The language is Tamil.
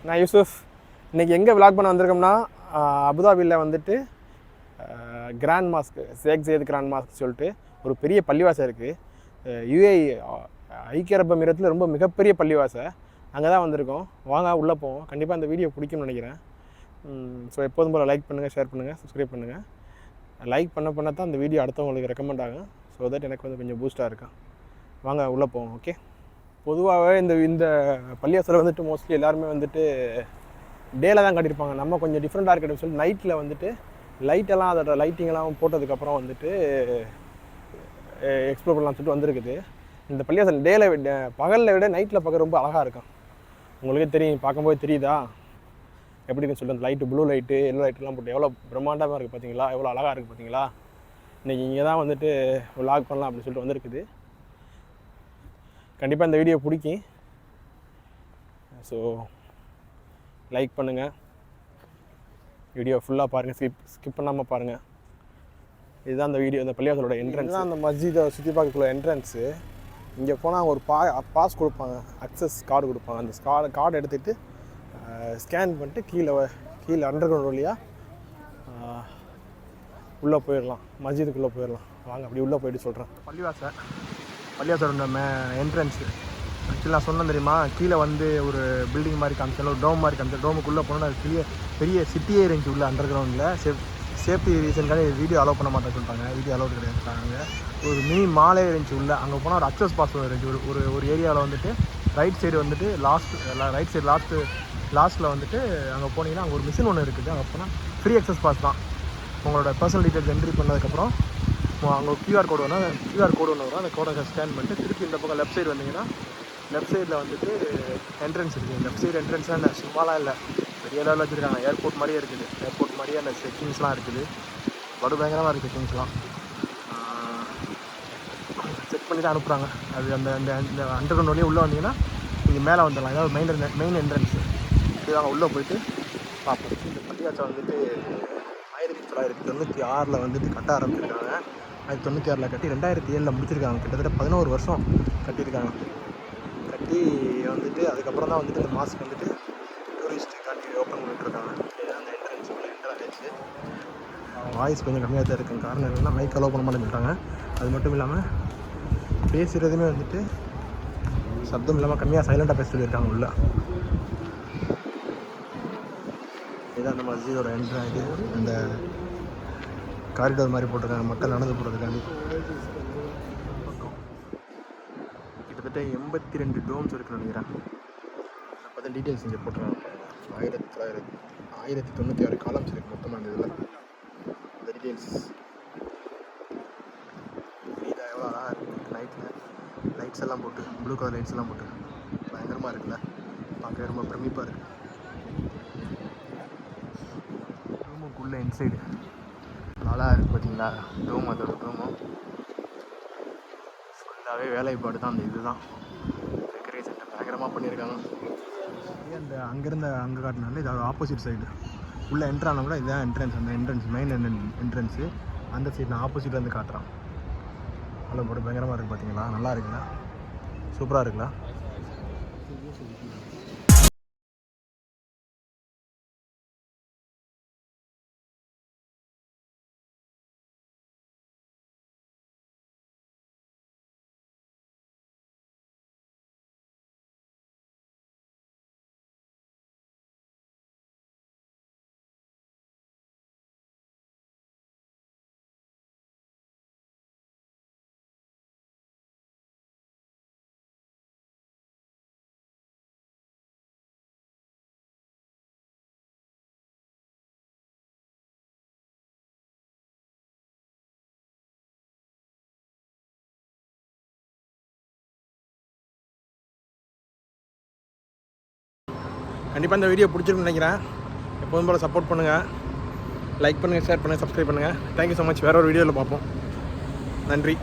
நான் யூசுஃப். இன்றைக்கி எங்கே விளாக் பண்ண வந்திருக்கோம்னா அபுதாபியில் வந்துட்டு கிராண்ட் மாஸ்க், ஷேக் ஜயத் கிராண்ட் மாஸ்க் சொல்லிட்டு ஒரு பெரிய பள்ளிவாசல் இருக்குது. யுஏஇ ஐக்கிய அரபு எமிரேட்டில் ரொம்ப மிகப்பெரிய பள்ளிவாசல். அங்கே தான் வந்திருக்கோம். வாங்க உள்ளே போவோம். கண்டிப்பாக இந்த வீடியோ பிடிக்கும்னு நினைக்கிறேன். ஸோ எப்போதும் போல் லைக் பண்ணுங்கள், ஷேர் பண்ணுங்கள், சப்ஸ்கிரைப் பண்ணுங்கள். லைக் பண்ண தான் இந்த வீடியோ அடுத்தவங்களுக்கு ரெக்கமெண்ட் ஆகும். ஸோ தட் எனக்கு வந்து கொஞ்சம் பூஸ்ட்டாக இருக்கும். வாங்க உள்ளே போவோம். ஓகே. பொதுவாகவே இந்த பள்ளிவாசலில் வந்துட்டு மோஸ்ட்லி எல்லாருமே வந்துட்டு டேயில் தான் கட்டியிருப்பாங்க. நம்ம கொஞ்சம் டிஃப்ரெண்ட்டாக இருக்கட்டும் சொல்லி நைட்டில் வந்துட்டு லைட்டெல்லாம் அதோட லைட்டிங்கெல்லாம் போட்டதுக்கப்புறம் வந்துட்டு எக்ஸ்ப்ளோர் பண்ணலாம்னு சொல்லிட்டு வந்திருக்குது. இந்த பள்ளிவாசல் பகலில் விட நைட்டில் பார்க்க ரொம்ப அழகாக இருக்கும். உங்களுக்கே தெரியும், பார்க்கும்போது தெரியுதா எப்படி இருக்குன்னு சொல்லிட்டு அந்த லைட்டு, ப்ளூ லைட்டு, எல்லோ லைட்டுலாம் போட்டு எவ்வளோ பிரம்மாண்டமாக இருக்குது பார்த்தீங்களா, எவ்வளோ அழகாக இருக்குது பார்த்தீங்களா. இன்றைக்கி இங்கே தான் வந்துட்டு விளாக் பண்ணலாம் அப்படின்னு சொல்லிட்டு வந்திருக்குது. கண்டிப்பாக இந்த வீடியோ பிடிக்கும். ஸோ லைக் பண்ணுங்கள், வீடியோ ஃபுல்லாக பாருங்கள், ஸ்கிப் பண்ணாமல் பாருங்கள். இதுதான் அந்த வீடியோ, இந்த பள்ளிவாசலோட என்ட்ரன்ஸ் தான். அந்த மஸ்ஜிதை சுற்றி பார்க்கக்குள்ள என்ட்ரன்ஸு. இங்கே போனால் ஒரு பாஸ் கொடுப்பாங்க, அக்சஸ் கார்டு கொடுப்பாங்க. அந்த கார்டு எடுத்துகிட்டு ஸ்கேன் பண்ணிட்டு கீழே அண்டர் கிரவுண்ட் வழியாக உள்ளே போயிடலாம், மஸ்ஜிதுக்குள்ளே போயிடலாம். வாங்க அப்படி உள்ளே போயிட்டு சொல்கிறேன். பள்ளிவாசலோட என்ட்ரன்ஸு ஆக்சுவலி நான் சொன்னேன் தெரியுமா, கீழே வந்து ஒரு பில்டிங் மாதிரி காமிச்சாலும் ஒரு டோம் மாதிரி காமிச்சா, டோமுக்குள்ளே போனோன்னா அது பெரிய சிட்டியே இருந்துச்சு உள்ள அண்டர் கிரவுண்டில். சேஃப்டி ரீசனுக்காக வீடியோ அலோவ் பண்ண மாட்டேன்னு சொல்லிட்டாங்க. வீடியோ அலோவ் கிடையாதுட்டாங்க. ஒரு மினி மாலே இருந்துச்சு உள்ள. அங்கே போனால் ஒரு அக்சஸ் பாஸ் இருந்துச்சு. ஒரு ஏரியாவில் வந்துட்டு ரைட் சைடு வந்துட்டு லாஸ்ட்டில் வந்துட்டு அங்கே போனீங்கன்னா அங்கே ஒரு மிஷின் ஒன்று இருக்குது. அங்கே போனால் ஃப்ரீ அக்சஸ் பாஸ் தான். உங்களோட பர்சனல் டீட்டெயில்ஸ் என்ட்ரி பண்ணதுக்கப்புறம் அங்கே கியூஆர் கோடு ஒன்று வரும். அந்த கோடை ஸ்கேன் பண்ணிட்டு திருப்பி இந்த பக்கம் லெஃப்ட் சைடு வந்தீங்கன்னா லெஃப்ட் சைடில் வந்துட்டு என்ட்ரன்ஸ் இருக்குது. லெஃப்ட் சைடு என்ட்ரன்ஸ்லாம் இல்லை, சும்மாலாம் இல்லை, பெரிய லெவலில் வச்சுருக்காங்க. ஏர்போர்ட் மாதிரியே இருக்குது. ஏர்போர்ட் மாதிரியே அந்த செக்கிங்ஸ்லாம் இருக்குது. பயங்கரமாக இருக்குது செக்கிங்ஸ்லாம். செக் பண்ணி தான் அனுப்புகிறாங்க. அது அந்த அந்த அண்டர் கிரவுண்ட் வழியே உள்ளே வந்தீங்கன்னா நீங்கள் மேலே வந்துடலாம். ஏதாவது மெயின் என்ட்ரன்ஸு இதுதாங்க. உள்ளே போயிட்டு பார்ப்போம். இந்த பள்ளிவாசல் வந்துட்டு 1996 வந்துட்டு கட்ட ஆரம்பிச்சிருக்காங்க. 1996 கட்டி 2007 முடிச்சிருக்காங்க. கிட்டத்தட்ட 11 வருஷம் கட்டியிருக்காங்க. கட்டி வந்துட்டு அதுக்கப்புறம் தான் வந்துட்டு இந்த மாஸ்க் வந்துட்டு டூரிஸ்ட்டுக்காண்டி ஓப்பன் பண்ணிட்டுருக்காங்க. அந்த என்ட்ரன்ஸ் ஆகிடுச்சு. வாய்ஸ் கொஞ்சம் கம்மியாக தான் இருக்குது. காரணம் என்னென்னா மைக் அலோவ் பண்ண மாட்டேன்னு சொல்லிட்டாங்க. அது மட்டும் இல்லாமல் பேசுகிறதுமே வந்துட்டு சப்தம் இல்லாமல் கம்மியாக சைலண்ட்டாக பேச சொல்லியிருக்காங்க உள்ள. இதுதான் அந்த மஸ்ஜிதோட இது அந்த காரிடோர் மாதிரி போட்டிருக்காங்க மக்கள் நடந்து போகிறதுக்காண்டி. கிட்டத்தட்ட 82 டோம்ஸ் இருக்குன்னு நினைக்கிறேன். அப்போ தான் டீட்டெயில்ஸ் இங்கே போட்டுருக்காங்க. 1096 காலம்ஸ் இருக்குது மொத்தமாக அந்த இதில். அந்த டீட்டெயில்ஸ் இதாக எவ்வளோ அழகாக இருக்குது. லைட்ஸ் எல்லாம் போட்டு, ப்ளூ கலர் லைட்ஸ் எல்லாம் போட்டு பயங்கரமாக இருக்குல்ல, பார்க்க ரொம்ப பிரமிப்பாக இருக்குது. ரூமுக்குள்ளே இன்சைடு அழகாக இருக்குது பார்த்தீங்களா. அதோட டோமும் ஃபுல்லாகவே வேலைப்பாடு தான். அந்த இது தான் டெக்கரேஷன் பயங்கரமாக பண்ணியிருக்காங்க. அந்த அங்கே காட்டினால இது ஆப்போசிட் சைடு உள்ளே என்ட்ரான கூட இதுதான் என்ட்ரன்ஸ். அந்த மெயின் என்ட்ரன்ஸு அந்த சைடு நான் ஆப்போசிட்டில் வந்து காட்டுறான். அவ்வளோ போட்டு பயங்கரமாக இருக்குது பார்த்தீங்களா. நல்லா இருக்குல்ல, சூப்பராக இருக்குல்ல. கண்டிப்பாக இந்த வீடியோ பிடிச்சிருக்குன்னு நினைக்கிறேன். எப்போதும் போல் சப்போர்ட் பண்ணுங்கள், லைக் பண்ணுங்கள், ஷேர் பண்ணுங்கள், சப்ஸ்கிரைப் பண்ணுங்கள். Thank you so much. வேறு ஒரு வீடியோவில் பார்ப்போம். நன்றி.